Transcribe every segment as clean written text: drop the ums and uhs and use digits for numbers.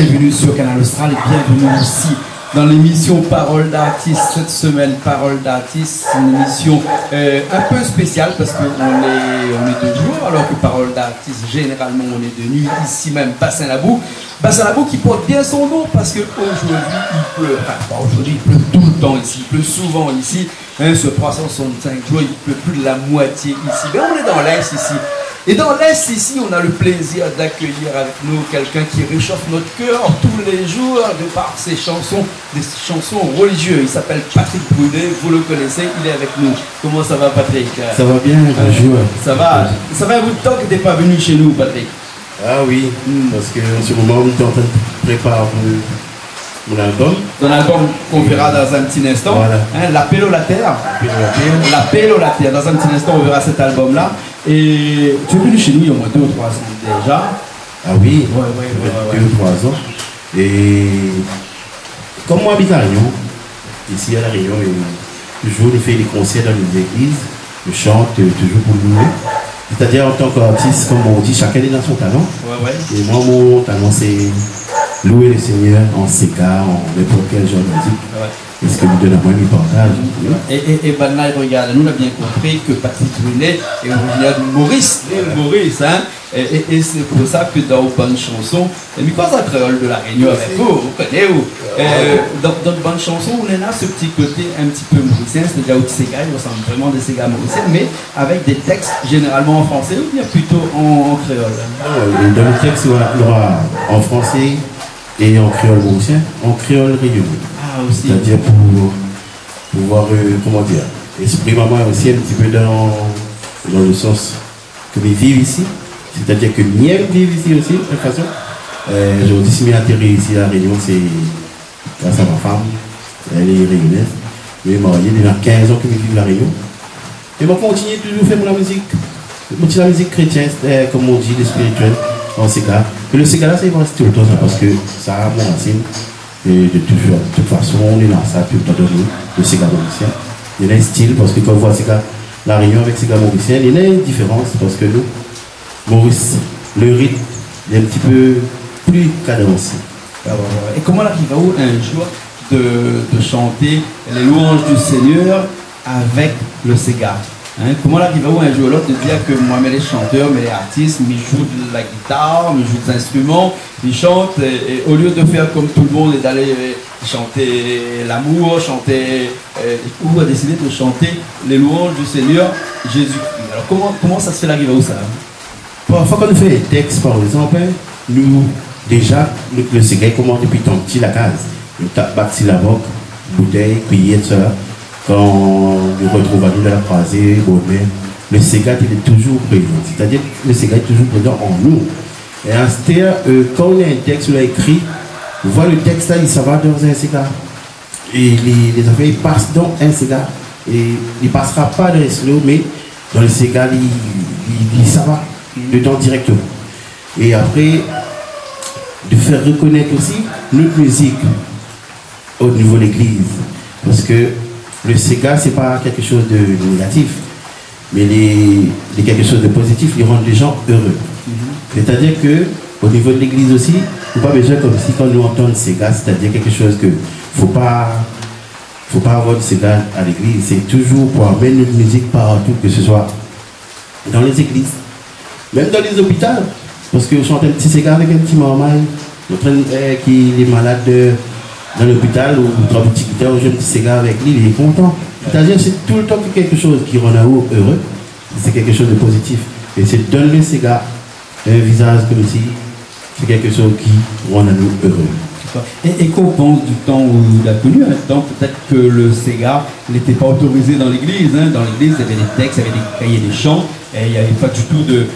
bienvenue sur Canal Austral et bienvenue aussi dans l'émission Parole d'artiste. Cette semaine, Parole d'artiste, c'est une émission un peu spéciale parce qu'on est de jour, alors que Parole d'artiste, généralement, on est de nuit, ici même, Bassin-Labou. Bassin-Labou qui porte bien son nom parce qu'aujourd'hui, il pleut. Enfin, pas aujourd'hui, il pleut tout le temps ici, il pleut souvent ici. Hein, sur 365 jours, il pleut plus de la moitié ici. Mais on est dans l'Est ici. Et dans l'Est, ici, on a le plaisir d'accueillir avec nous quelqu'un qui réchauffe notre cœur tous les jours de par ses chansons, des chansons religieuses. Il s'appelle Patrick Brunet, vous le connaissez, il est avec nous. Comment ça va, Patrick? Ça va bien, bonjour. Ça va un bout de temps que tu n'es pas venu chez nous, Patrick. Ah oui, parce que en ce moment, on est en train de préparer mon album. Ton album qu'on verra dans un petit instant. Voilà. Hein, L'appel au la terre. L'appel au la terre. Dans un petit instant, on verra cet album-là. Et tu es venu chez nous il y a au moins 2 ou 3 ans déjà. Ah oui, Ouais. 2 ou 3 ans. Et comme moi, j'habite à Réunion, ici à La Réunion, et toujours je fais des concerts dans les églises, je chante toujours pour louer. C'est-à-dire en tant qu'artiste, comme on dit, chacun est dans son talent. Ouais. Et moi, mon talent, c'est louer le Seigneur en CK, en n'importe quel genre de musique. Ouais. Et ce que nous donne à moi, il partage. Et maintenant, regarde, nous on a bien compris que Patrick Brunet est originaire de Maurice, Maurice, hein. Et c'est pour ça que dans Bonne Chanson, mais quoi ça créole de la Réunion avec vous connaissez où dans Bonne Chanson, on a ce petit côté un petit peu mauricien, c'est-à-dire où ces gars, ils ressemblent vraiment des Sega mauriciens, mais avec des textes généralement en français ou bien plutôt en créole. Dans le texte, il y aura en français et en créole mauricien, en créole réunionnais. Ah, aussi. C'est-à-dire pour pouvoir, comment dire, exprimer moi aussi un petit peu dans le sens que je vis ici. C'est-à-dire que nous vivons ici aussi, de toute façon. Aujourd'hui, si je suis atterri ici à La Réunion, c'est grâce à ma femme. Elle est réunionnaise. Je suis marié, il y a 15 ans que je vis à La Réunion. Et je continue toujours à faire la musique. La musique chrétienne, comme on dit, le spirituel, en Sega. Et le Sega là, c'est tout le temps ça, parce que ça a mon racine. Et de toujours, de toute façon, on est dans ça tout le temps de nous, le Sega mauricien. Il y a un style, parce que quand on voit Sega, La Réunion avec Sega mauricien, il y a une différence, parce que nous, Maurice, le rythme est un petit peu plus cadencé. Et comment arrive-t-il un jour de chanter les louanges du Seigneur avec le Sega? Hein? Comment arrive-t-il un jour ou l'autre de dire que moi, mes chanteur, mes artistes, ils jouent de la guitare, ils jouent des instruments, ils chantent, et au lieu de faire comme tout le monde et d'aller chanter l'amour, chanter, ou a décidé de chanter les louanges du Seigneur Jésus-Christ. Alors comment ça se fait l'arrivée où ça? Parfois, quand on fait des textes, par exemple, nous, déjà, le Sega commence depuis ton petit la case. Nous tapons bâti la boque, bouteille, cuillère, tout ça. Quand nous retrouvons à nous dans la croisée, le Sega il est toujours présent. C'est-à-dire que le Sega est toujours présent en nous. Et à ce terre, quand on a un texte, on a écrit, on voit le texte là, il s'en va dans un Sega. Et les affaires, ils passent dans un Sega. Et il ne passera pas dans les slow, mais dans le Sega, il s'en va dedans directement. Et après, de faire reconnaître aussi notre musique au niveau de l'église. Parce que le Sega, ce n'est pas quelque chose de négatif, mais il est quelque chose de positif, il rend les gens heureux. C'est-à-dire qu'au niveau de l'église aussi, il ne faut pas besoin comme si quand nous entendons Sega, c'est-à-dire quelque chose que il ne faut pas avoir de Sega à l'église. C'est toujours pour amener notre musique partout, que ce soit dans les églises, même dans les hôpitaux. Parce que je chante un petit Sega avec un petit marmaille, qui est malade dans l'hôpital, ou trois petits guitares, ou j'ai un petit Sega avec lui, il est content. C'est-à-dire que c'est tout le temps quelque chose qui rend heureux, c'est quelque chose de positif. Et c'est donner le Sega un visage comme si c'est quelque chose qui rend nous heureux. Et qu'on pense du temps où il a connu un temps, peut-être que le Sega n'était pas autorisé dans l'église. Hein. Dans l'église, il y avait des textes, il y avait des cahiers des chants, et il n'y avait pas du tout de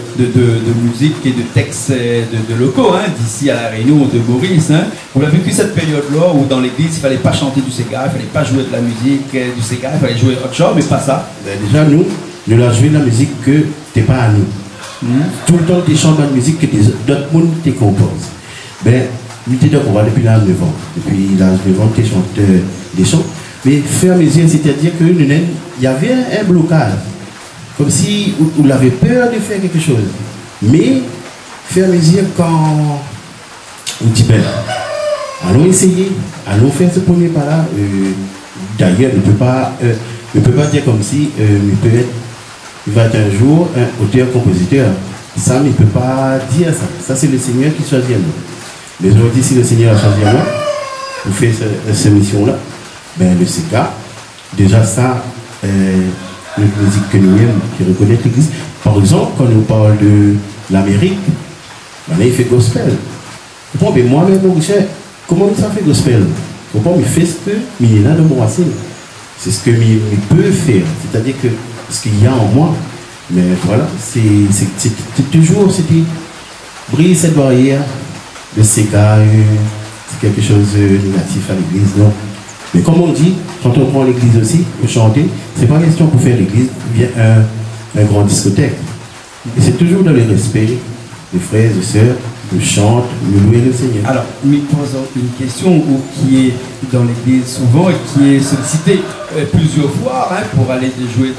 musique et de textes de locaux, hein, d'ici à La Réunion, de Maurice. Hein. On a vécu cette période-là où dans l'église, il ne fallait pas chanter du Sega, il ne fallait pas jouer de la musique du Sega, il fallait jouer autre chose, mais pas ça. Déjà, nous avons joué de la musique que tu n'es pas à nous. Tout le temps, tu chantes de la musique que d'autres monde te composent. Ben, depuis l'âge de 9 ans. Depuis l'âge de 9 ans, tu chantes des chants. Mais faire mes yeux, c'est-à-dire qu'il y avait un blocage. Comme si vous avez peur de faire quelque chose. Mais faire mes yeux quand on dit, ben, allons essayer, allons faire ce premier pas-là. D'ailleurs, ne peut pas dire comme si il va être un jour un auteur-compositeur. Ça, il ne peut pas dire ça. Ça, c'est le Seigneur qui choisit à nous. Mais aujourd'hui, si le Seigneur a choisi à nous, pour faire cette mission-là, ben, le CEGA, déjà ça, une musique que nous aimons, qui reconnaît l'Église. Par exemple, quand on parle de l'Amérique, ben là, il fait gospel. Bon, mais moi-même, mon cher, comment ça fait gospel? Bon, il fait ce que il a de mon racine. C'est ce que il peut faire. C'est-à-dire que ce qu'il y a en moi. Mais voilà, c'est toujours, c'était brise cette barrière. Le CEGA, c'est quelque chose de négatif à l'église, non. Mais comme on dit, quand on prend l'église aussi, pour chanter, c'est pas question pour faire l'église, il y a un grand discothèque. Et c'est toujours dans le respect des frères et sœurs, nous chante, nous louer le Seigneur. Alors, nous posons une question qui est dans l'église souvent et qui est sollicitée plusieurs fois pour aller jouer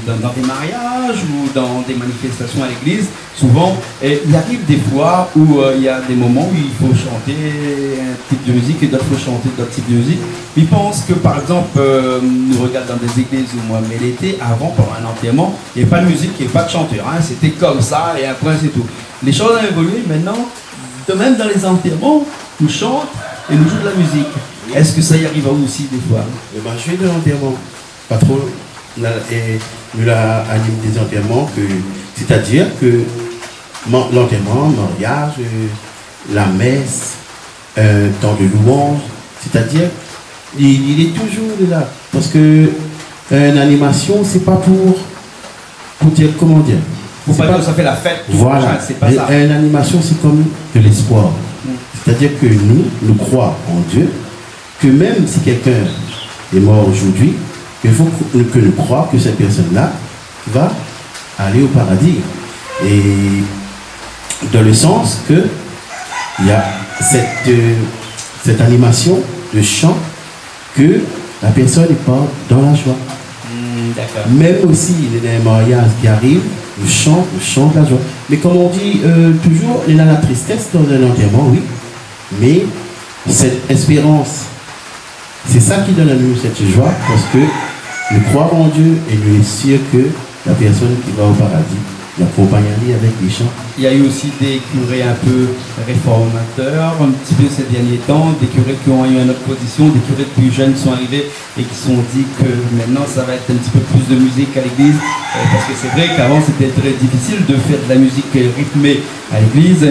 dans des mariages ou dans des manifestations à l'église. Souvent, il arrive des fois où il y a des moments où il faut chanter un type de musique et d'autres faut chanter d'autres types de musique. Ils pensent que, par exemple, nous regardons dans des églises où moi, mais l'été, avant, pendant un enterrement, il n'y avait pas de musique, il n'y avait pas de chanteur. C'était comme ça et après c'est tout. Les choses ont évolué maintenant. De même dans les enterrements, nous chantons et nous jouons de la musique. Est-ce que ça y arrive aussi des fois? Je fais de l'enterrement. Pas trop. Nous anime des enterrements, c'est-à-dire que l'enterrement, le mariage, la messe, un temps de louange, c'est-à-dire il est toujours là. Parce que une animation, c'est pas pour dire comment dire. Faut pas que ça fait la fête. Voilà. C'est pas ça. Une animation, c'est comme de l'espoir. C'est-à-dire que nous croyons en Dieu, que même si quelqu'un est mort aujourd'hui, il faut que nous croyons que cette personne-là va aller au paradis. Et dans le sens que il y a cette animation de chant que la personne n'est pas dans la joie. Même aussi, il y a un mariage qui arrive, nous chante la joie. Mais comme on dit toujours, il y a la tristesse dans un enterrement, oui. Mais cette espérance, c'est ça qui donne à nous cette joie, parce que nous croyons en Dieu et nous sommes sûrs que la personne qui va au paradis l'accompagne avec les chants. Il y a eu aussi des curés un peu réformateurs, un petit peu ces derniers temps, des curés qui ont eu une autre position, des curés plus jeunes qui sont arrivés et qui se sont dit que maintenant ça va être un petit peu plus de musique à l'église, parce que c'est vrai qu'avant c'était très difficile de faire de la musique rythmée à l'église.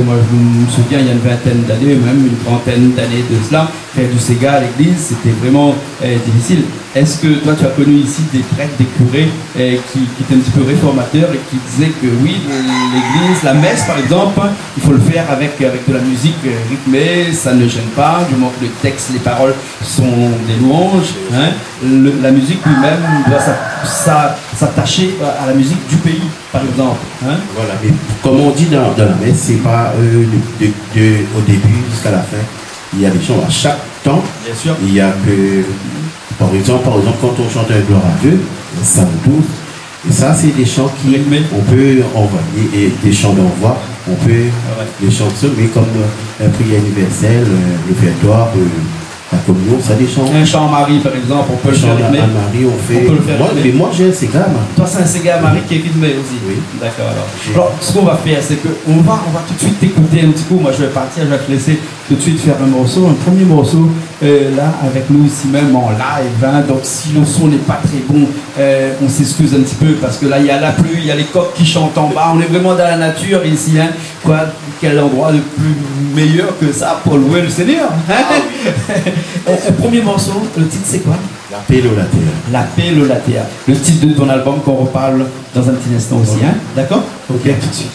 Moi je me souviens il y a une vingtaine d'années, même une trentaine d'années de cela, faire du CEGA à l'église c'était vraiment difficile. Est-ce que toi tu as connu ici des prêtres, des curés qui étaient un petit peu réformateurs et qui disaient que oui, l'église, la messe par exemple, il faut le faire avec de la musique rythmée, ça ne gêne pas, du moment que le texte, les paroles sont des louanges, la musique lui-même doit s'attacher à la musique du pays par exemple. Voilà, mais comme on dit dans la messe, c'est pas au début jusqu'à la fin, il y a des chants à chaque temps. Bien sûr. Il y a que, par exemple, quand on chante un gloire à Dieu, ça nous touche. Et ça, c'est des chants qui on peut envoyer, et des chants d'envoi, on peut les chanter, mais comme un prière universelle, le répertoire, la communion, ça des chants. Un chant à Marie, par exemple, on peut le faire rythmé. À Marie, on fait. On peut le faire mais moi, j'ai un CEGA. Toi, c'est un CEGA à Marie qui est rythmé aussi. Oui. D'accord, alors. Alors, ce qu'on va faire, c'est qu'on va tout de suite t'écouter un petit coup. Moi, je vais partir, je vais te laisser tout de suite faire un morceau, un premier morceau, là, avec nous ici même en live. Donc, si le son n'est pas très bon, on s'excuse un petit peu parce que là, il y a la pluie, il y a les coqs qui chantent en bas. On est vraiment dans la nature ici. Quel endroit de plus meilleur que ça pour louer le Seigneur. Premier morceau, le titre c'est quoi? La paix Lolatea. La paix Lolatea. Le titre de ton album qu'on reparle dans un petit instant aussi. D'accord? Ok, tout de suite.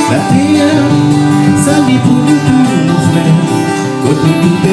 La terre, ça dit pour nous tous, frères, côté tout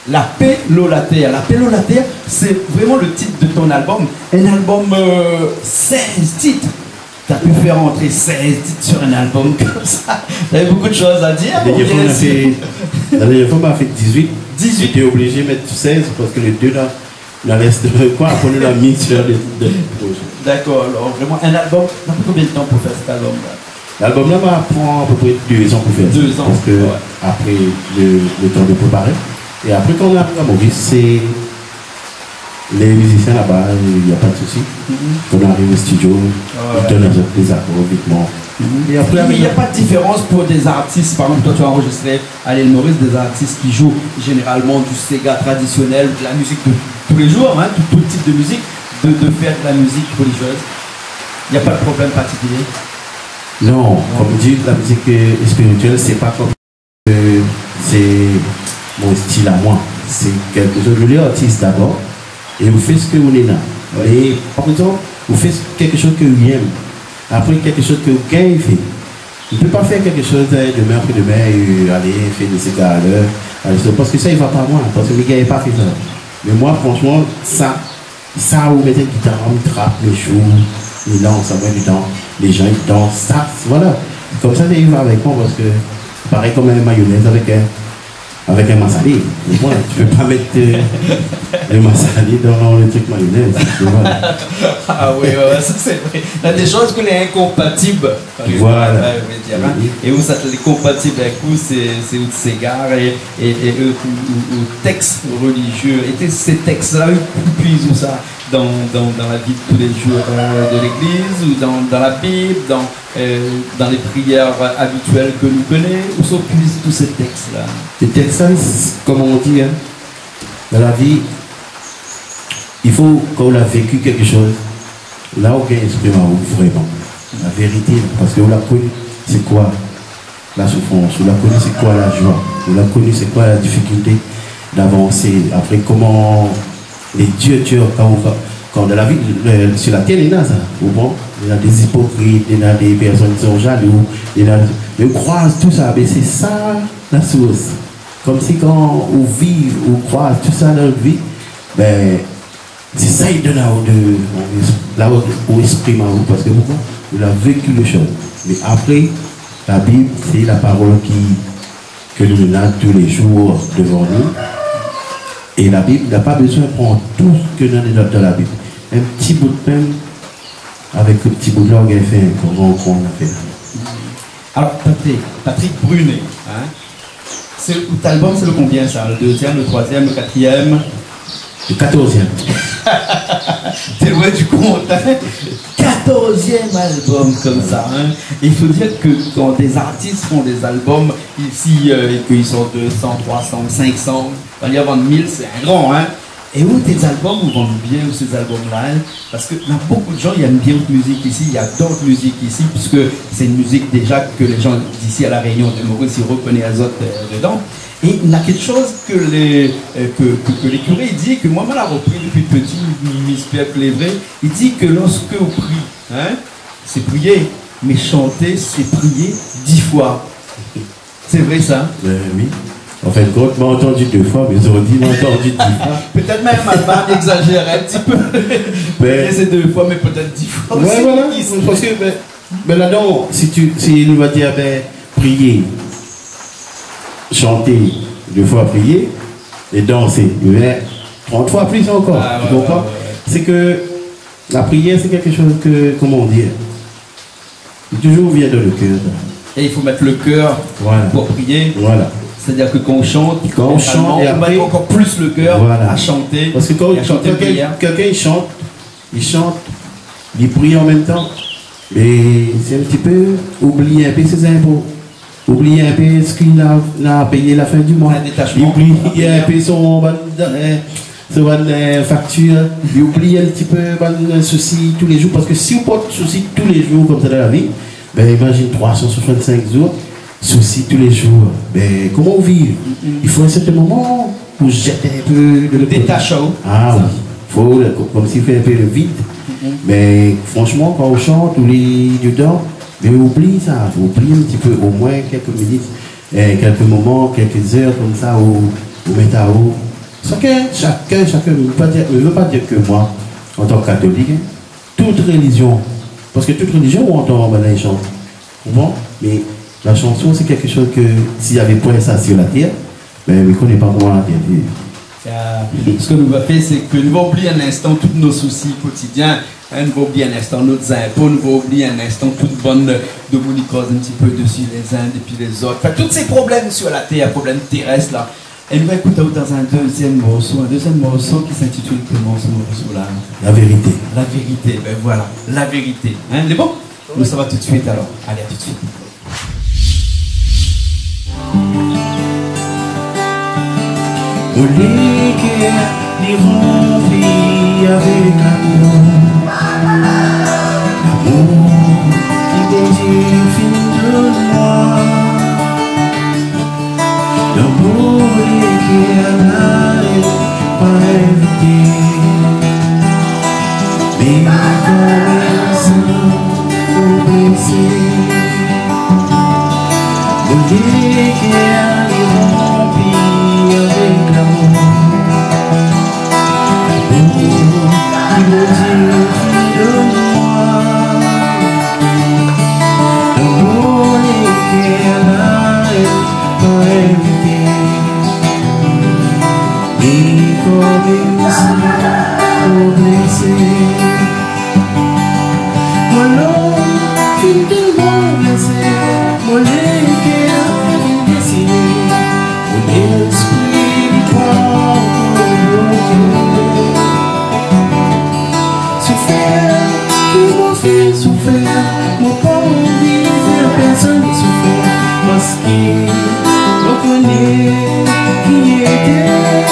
La paix, l'eau, la terre. La paix, l'eau, la terre, c'est vraiment le titre de ton album. Un album 16 titres. Tu as pu faire entrer 16 titres sur un album comme ça. Tu avais beaucoup de choses à dire. La dernière fois, on a fait 18. 18. J'étais obligé de mettre 16 parce que les deux là, dans l'est de quoi, on a mis sur les projets. D'accord, alors vraiment un album, ça fait combien de temps pour faire cet album-là? L'album là va prendre à peu près 2 ans pour faire. 2 ans. Parce que après le temps de préparer. Et après quand on a la Maurice, c'est les musiciens là-bas, il n'y a pas de souci. Quand on arrive au studio, ils donnent des accords, évidemment. Et après, il n'y a pas de différence pour des artistes. Par exemple, toi tu as enregistré à l'île Maurice des artistes qui jouent généralement du Sega traditionnel, de la musique de tous les jours, hein, tout type de musique, de faire de la musique religieuse. Il n'y a pas de problème particulier. Non, comme dit, la musique spirituelle, c'est pas comme c'est mon style à moi. C'est quelque chose. Je suis artiste d'abord et vous faites ce que vous voulez là. Et par exemple, vous faites quelque chose que vous aimez. Après, quelque chose que vous gagnez fait. Vous ne pouvez pas faire quelque chose demain après demain et aller faire des cigares à l'heure. Parce que ça, il ne va pas moi. Parce que les gars, ils pas fait ça. Mais moi, franchement, ça, vous mettez une guitare, on trappe les choux, les lances, ça va dedans, les gens ils dansent, ça, voilà. Comme ça, il va avec moi parce que pareil comme une mayonnaise avec un massalé. Moi, tu ne peux pas mettre le massalé dans le truc mayonnaise. Voilà. Ah oui, ça c'est vrai. Il y a des choses qu'on est incompatibles. Voilà. Et où ça est compatible avec vous, c'est au cigare et au texte religieux. Et ces textes-là, ils puisent où ça dans la vie de tous les jours de l'église, ou dans la Bible, dans les prières habituelles que nous connaissons, où sont puisés tous ces textes-là? Les textes, comme on dit, hein, dans la vie, il faut, quand on a vécu quelque chose, là on exprime vraiment la vérité, parce que on l'a connu, c'est quoi la souffrance, on l'a connu, c'est quoi la joie, on l'a connu, c'est quoi la difficulté d'avancer. Après, comment les dieux, quand dans la vie, sur la terre, il y a ça, bon, il y a des hypocrites, il y a des personnes qui sont jaloux, mais on croise tout ça, mais c'est ça la source. comme si quand on vit, on croit tout ça dans notre vie, ben, c'est ça qui donne là où on exprime à vous, parce que pourquoi on a vécu les choses. Mais après, la Bible, c'est la parole que nous avons tous les jours devant nous. Et la Bible n'a pas besoin de prendre tout ce que nous avons dans la Bible. Un petit bout de pain, avec un petit bout de langue, fait un grand qu'on a fait. Alors, Patrick Brunet, hein? Cet album, c'est le combien ça? Le deuxième, le troisième, le quatrième? Le 14e. T'es loin du compte, hein? 14e album comme ça, hein? Et il faut dire que quand des artistes font des albums ici, et qu'ils sont 200, 300, 500, quand ils vendent 1000, c'est un grand, hein? Et où tes albums vous vendent bien, ou ces albums-là, hein? Parce que là, beaucoup de gens, ils aiment bien notre musique ici, il y a d'autres musiques ici, puisque c'est une musique déjà que les gens d'ici à La Réunion de Maurice, ils reconnaissent les autres dedans. Et il y a quelque chose que les curés disent, que moi, je l'ai repris depuis petit, Miss Lévré, il dit que lorsque vous priez, hein, c'est prier, mais chanter, c'est prier 10 fois. C'est vrai ça? Oui. En fait, quand m'a entendu 2 fois, mais ils ont dit m'a entendu 10 fois. Peut-être même ma femme exagère un petit peu. Mais c'est 2 fois, mais peut-être 10 fois. Ouais, voilà. Parce que, ben là-dedans, si il va dire, ben, prier, chanter 2 fois prier, et danser, mais 30 fois plus encore. Tu comprends? C'est que la prière, c'est quelque chose que, comment dire, toujours vient dans le cœur. Et il faut mettre le cœur pour prier. Voilà. C'est-à-dire que quand on chante, et après, on met encore plus le cœur à chanter. Parce que quand quelqu'un chante, il prie en même temps. Et c'est un petit peu oublier un peu ses impôts. Oublier un peu ce qu'il a payé la fin du mois. Il oublie un peu son facture. Il oublie un petit peu un souci tous les jours. Parce que si on porte souci tous les jours comme ça dans la vie, ben imagine 365 jours. Soucis tous les jours. Mais comment vivre? Il faut un certain moment où jeter un peu le détachement. Ah oui. Il faut, comme s'il fait un peu le vide. Mais franchement, quand on chante, on est dedans, mais on oublie ça. On oublie un petit peu, au moins quelques minutes, quelques moments, quelques heures comme ça, au métal. Chacun, ne veut pas dire que moi, en tant que catholique, toute religion, parce que toute religion, on entend les chants. Bon, mais la chanson, c'est quelque chose que, s'il y avait point ça sur la terre, ben, je ne connais pas moi. Ce que nous va faire, c'est que nous allons oublier un instant tous nos soucis quotidiens. Hein, nous allons oublier un instant nos impôts, nous allons oublier un instant toute bonne dominicose un petit peu dessus les uns et puis les autres. Enfin, tous ces problèmes sur la terre, problèmes terrestres là. Et nous allons écouter dans un deuxième morceau qui s'intitule comment ce morceau-là? La vérité. La vérité, ben voilà, la vérité. Hein, c'est bon? Nous, ça va tout de suite alors. Allez, à tout de suite. Voulez qu'il les remplit avec l'amour. L'amour qui bon Dieu fin de moi. L'amour qui n'arrête pas éviter. Mais quand nous blesser. Voulez qu'il les remplit avec l'amour. Qui me dit de moi. L'amour qu'elle n'arrête pas éviter. Et comme ça, pour blesser. Mon homme, fin de mon blessé. Mon cœur, fin dessiné. Mon esprit, il croit souffert, mon pauvre vivre, personne ne souffert, parce qu'il reconnaît qui était,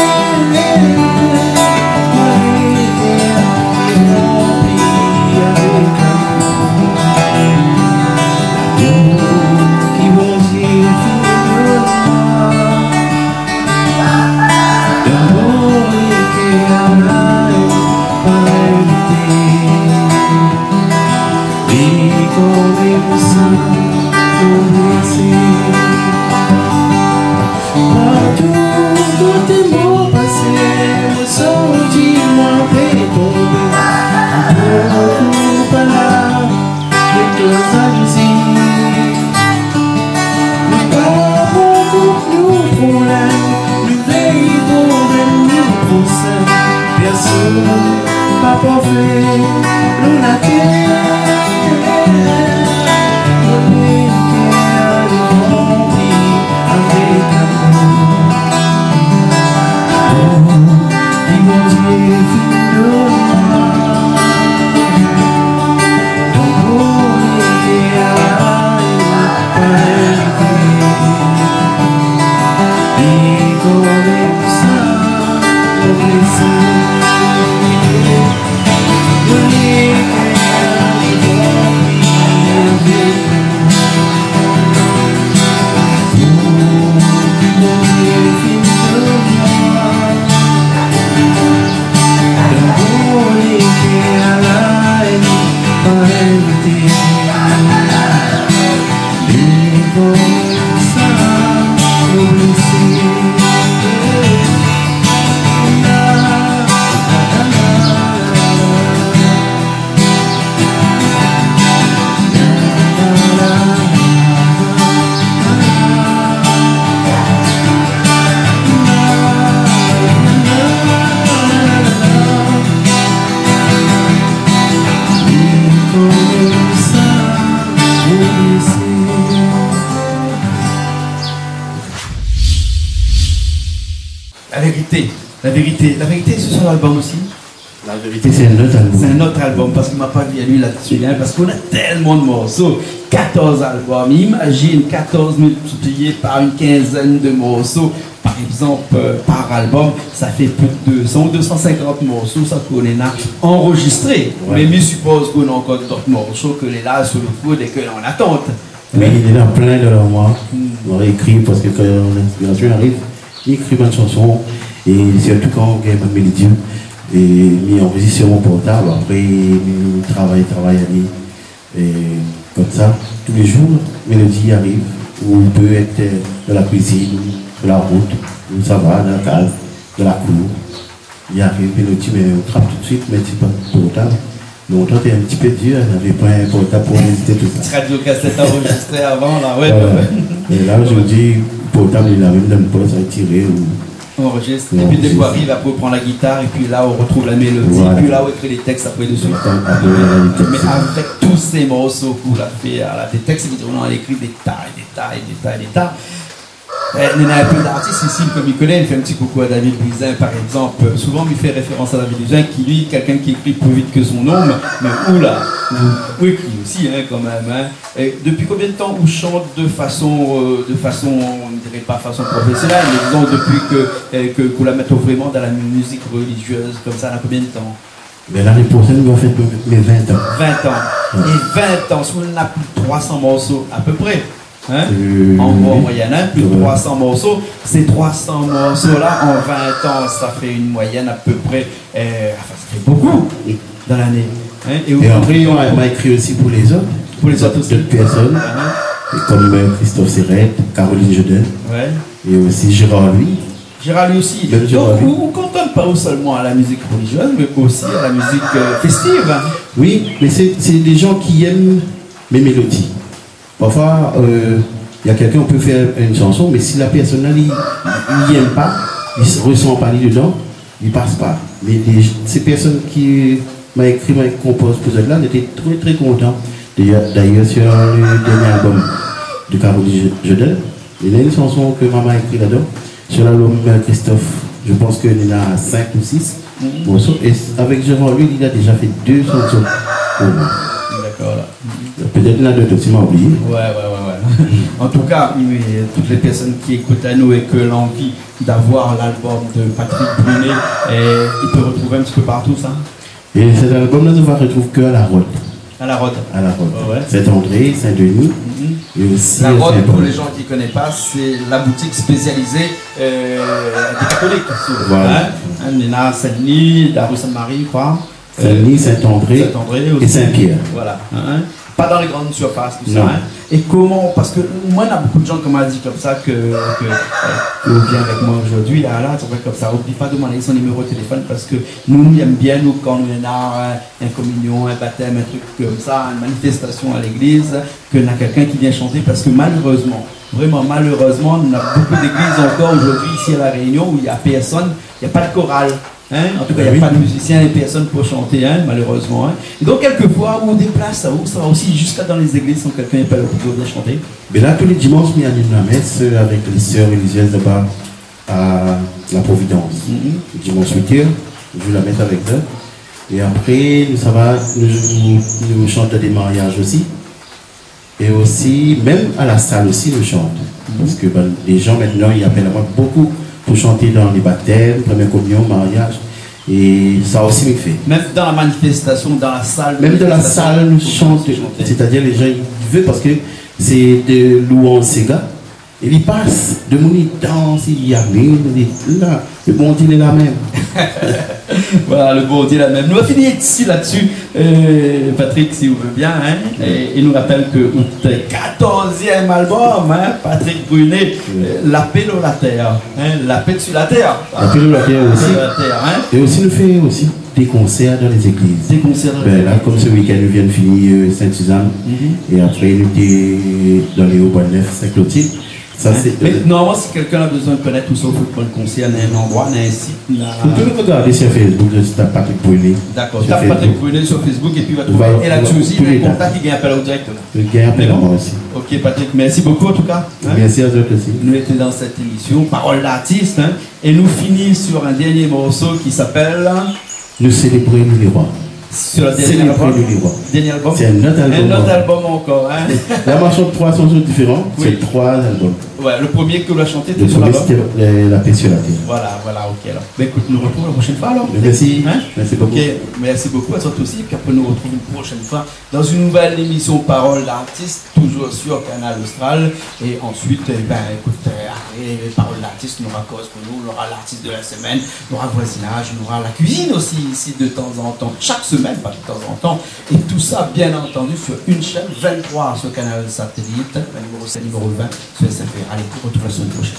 Papa fait La vérité, c'est son album aussi. La vérité, c'est un autre album. C'est un autre album parce qu'il m'a pas vu à lui là-dessus, hein, parce qu'on a tellement de morceaux. 14 albums. Imagine 14 multipliés par une quinzaine de morceaux. Par exemple, par album, ça fait plus de 200 ou 250 morceaux, ça qu'on a enregistré. Ouais. Mais je suppose qu'on a encore d'autres morceaux que les là sur le coude et que l'on attend. Oui, il est dans plein de leurs mois. On a écrit parce que quand l'inspiration arrive, il écrit une chanson. Et surtout quand on a une mélodie, et mis enregistre sur mon portable, après il travaille à lui. Et comme ça, tous les jours, mélodie arrive, ou on peut être dans la cuisine, sur la route, ou ça va, dans la case, dans la cour. Il arrive mélodie, mais on trappe tout de suite, mais c'est pas portable. Longtemps, c'était un petit peu dur, on n'avait pas un portable pour enregistrer tout ça. Radio cassette enregistré avant, là, ouais. Et là, aujourd'hui, le portable, il a même dans le poste à tirer. On enregistre, et puis des fois arrive, après on prend la guitare, et puis là on retrouve la mélodie, voilà. Et puis là on écrit les textes après dessus. Mais avec tous ces morceaux qu'on a fait, là, des textes, on a écrit des tas. Il y a un peu d'artistes ici, comme il connaît, il fait un petit coucou à David Buisin par exemple. Souvent il fait référence à David Buisin, qui lui, quelqu'un qui écrit plus vite que son homme, mais oula, ou écrit aussi quand même. Et depuis combien de temps on chante de façon, on ne dirait pas façon professionnelle, mais disons depuis que vous la mettez vraiment dans la musique religieuse, comme ça, à combien de temps? Mais l'année prochaine, on va faire mes 20 ans. 20 ans. Et 20 ans, si on a plus de 300 morceaux à peu près. En moyenne, plus de 300 morceaux. Ces 300 morceaux-là, en 20 ans, ça fait une moyenne à peu près. Ça fait beaucoup dans l'année. Et après, on m'a écrit aussi pour les autres. Pour les autres aussi. D'autres personnes. Comme Christophe Serrette, Caroline Jedin. Et aussi Gérard Louis. Gérard Louis aussi. Donc, on ne cantonne pas seulement à la musique religieuse, mais aussi à la musique festive. Oui, mais c'est des gens qui aiment mes mélodies. Parfois, il y a quelqu'un qui peut faire une chanson, mais si la personne n'aime pas, il ne ressent pas dedans, il ne passe pas. Mais ces personnes qui m'ont écrit, m'ont composé pour cela, étaient très très contents. D'ailleurs, sur le dernier album de Caroline Jedin, il y a une chanson que maman a écrite là-dedans. Sur l'album Christophe, je pense qu'il y en a 5 ou 6 morceaux. Et avec Gérard Louis, il a déjà fait 2 chansons pour moi. D'accord, là. Peut-être qu'il y en a d'autres aussi, m'a oublié. Ouais. En tout cas, toutes les personnes qui écoutent à nous et que l'envie d'avoir l'album de Patrick Brunet, ils peuvent retrouver un petit peu partout, ça. Et cet album-là, on ne va retrouver que à la Rôde. À la Rôde. À la Rôde. Ouais. Saint-André, Saint-Denis. Et aussi la Rôde, pour les gens qui ne connaissent pas, c'est la boutique spécialisée des catholiques. Voilà. Il y en a Saint-Denis, la rue Sainte-Marie, quoi. Saint-Denis, Saint-André et Saint-Pierre. Voilà. Pas dans les grandes surfaces, tout ça. Et comment, parce que moi, il y a beaucoup de gens qui m'ont dit comme ça que vient avec moi aujourd'hui, là, tu vois, comme ça, n'oublie pas de demander son numéro de téléphone parce que nous aimons bien, nous, quand on a une communion, un baptême, un truc comme ça, une manifestation à l'église, qu'il y a quelqu'un qui vient chanter parce que malheureusement, vraiment malheureusement, on a beaucoup d'églises encore aujourd'hui ici à La Réunion où il n'y a personne, il n'y a pas de chorale. Hein? En tout cas, il n'y a pas de musiciens et personne pour chanter, hein, malheureusement. Hein? Et donc, quelquefois, on déplace ça, ça va aussi jusqu'à dans les églises, quand quelqu'un n'est pas là pour venir chanter. Mais là, tous les dimanches, il y a une messe avec les sœurs religieuses là-bas à la Providence. Le dimanche 8h, je la mets avec eux. Et après, nous chantons des mariages aussi. Et aussi, même à la salle aussi, nous chantons. Parce que les gens maintenant, ils appellent à moi beaucoup pour chanter dans les baptêmes, première communion, mariage. Et ça aussi me fait. Même dans la manifestation, dans la salle. Même dans la salle, nous chantons. C'est-à-dire, les gens, ils veulent parce que c'est de louange Sega. Et il passe, de mon danse, il y a là, le bon Dieu est là même. Voilà, le bon Dieu est là même. Nous allons finir ici là-dessus, Patrick, si vous voulez bien. Hein, et il nous rappelle que notre 14e album, hein, Patrick Brunet, La paix sur la terre. Hein, la paix sur la terre. La paix sur la terre aussi. Hein. Et aussi, nous faisons aussi des concerts dans les églises. Des concerts dans les églises. Là, comme ce week-end, nous venons de finir Sainte-Suzanne. Et après, nous sommes dans les Hauts-Bois-Neuf, Saint-Clotilde. Mais normalement, si quelqu'un a besoin de connaître tout ça, il faut prendre conseil à un endroit, à un site. Vous pouvez regarder sur Facebook, c'est Patrick Brunet. D'accord, tape Patrick Brunet sur Facebook et puis va trouver. Et là-dessus aussi, il y a un contact qui gagne appel au directement. Il gagne appel à moi aussi. Ok, Patrick, merci beaucoup en tout cas. Hein? Merci à vous aussi. Nous étions dans cette émission, Parole d'artiste, hein, et nous finissons sur un dernier morceau qui s'appelle. Nous célébrons les rois. Sur le dernier album. C'est un autre album. Un autre album encore. Hein? La marche de 3 sont différents. Oui. C'est 3 albums. Ouais, le premier que vous avez chanté, c'était sur l'album. C'était La paix sur la terre. Voilà, ok. Alors. Ben, écoute, nous retrouvons la prochaine fois alors. Merci. Hein? Merci beaucoup. Ok, merci beaucoup à toi aussi. Puis après, nous retrouvons une prochaine fois dans une nouvelle émission Parole d'artiste, toujours sur Canal Austral. Et ensuite, écoute, après Parole d'artiste, nous aura cause pour nous, on aura l'artiste de la semaine, on aura voisinage, on aura la cuisine aussi ici de temps en temps, chaque semaine, pas de temps en temps. Et tout ça, bien entendu, sur une chaîne 23 sur Canal Satellite, numéro 20 sur SFR. Allez, on retrouve la semaine prochaine.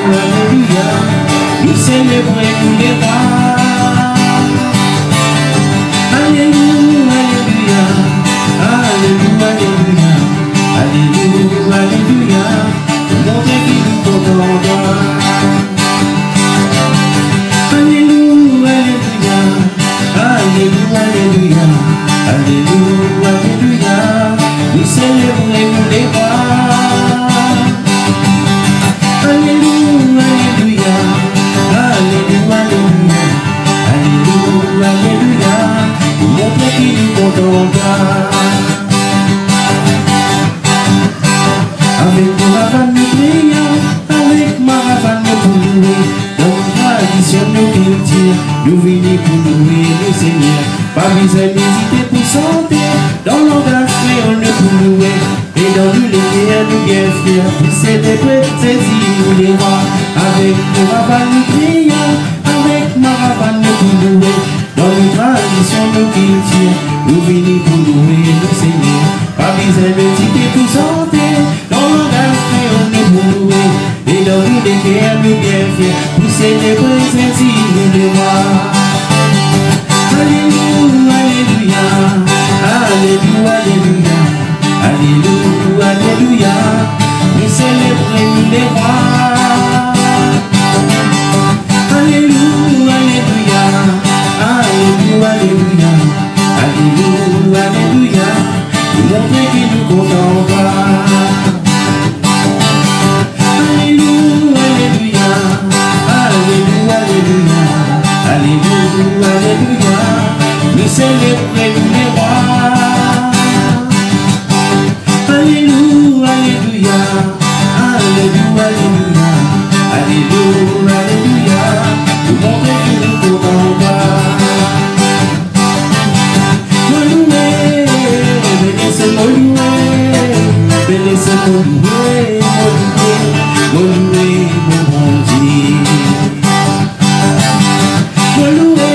Alléluia, nous célébrons tous les rois. Alléluia, alléluia, alléluia, alléluia, alléluia, montrer qu'il nous commande. Alléluia, alléluia, alléluia, alléluia, alléluia, nous célébrons tous les rois. Alléluia, alléluia, alléluia, alléluia, alléluia, nous montrons qu'il nous contente. Avec Maravane nous prions, avec Maravane nous louer, dans une tradition nous culture, nous venons pour louer le Seigneur. Pas besoin d'hésiter pour chanter, dans l'anglaise créole nous pour louer. Et dans nous les guerres, nous bien fiers, puis célébrer, saisir les rois. Avec Maravane nous prions, avec Maravane nous pour louer. Dans une tradition nous culture, nous venons pour louer le Seigneur. Pas besoin d'hésiter pour chanter, dans l'anglaise créole nous pour louer. Et dans nous les guerres, nous bien fiers, puis célébrer, saisir les rois. Alléluia, alléluia, alléluia, alléluia, alléluia, alléluia, nous célébrons les rois. Alléluia, alléluia, alléluia, alléluia, alléluia, alléluia, nous montrons qu'il nous contente. Alléluia, alléluia, alléluia, alléluia, alléluia, alléluia, nous célébrons les rois. Alléluia, alléluia, alléluia, alléluia, alléluia, alléluia, nous montrons qu'il nous contente. Moloué, bénissez Moloué, bénissez Moloué, Moloué, Moloué, mon bon Dieu. Moloué,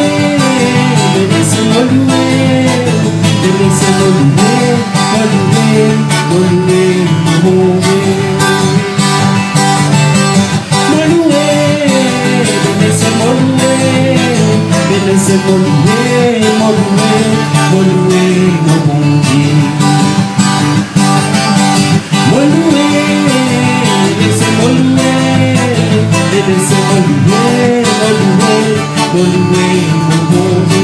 bénissez Moloué, bénissez Moloué, Moloué, Moloué, mon Dieu. Moloué, laissez-moi louer, mon bon Dieu. Moi louer, laissez-moi louer, laissez-moi louer, mon bon Dieu.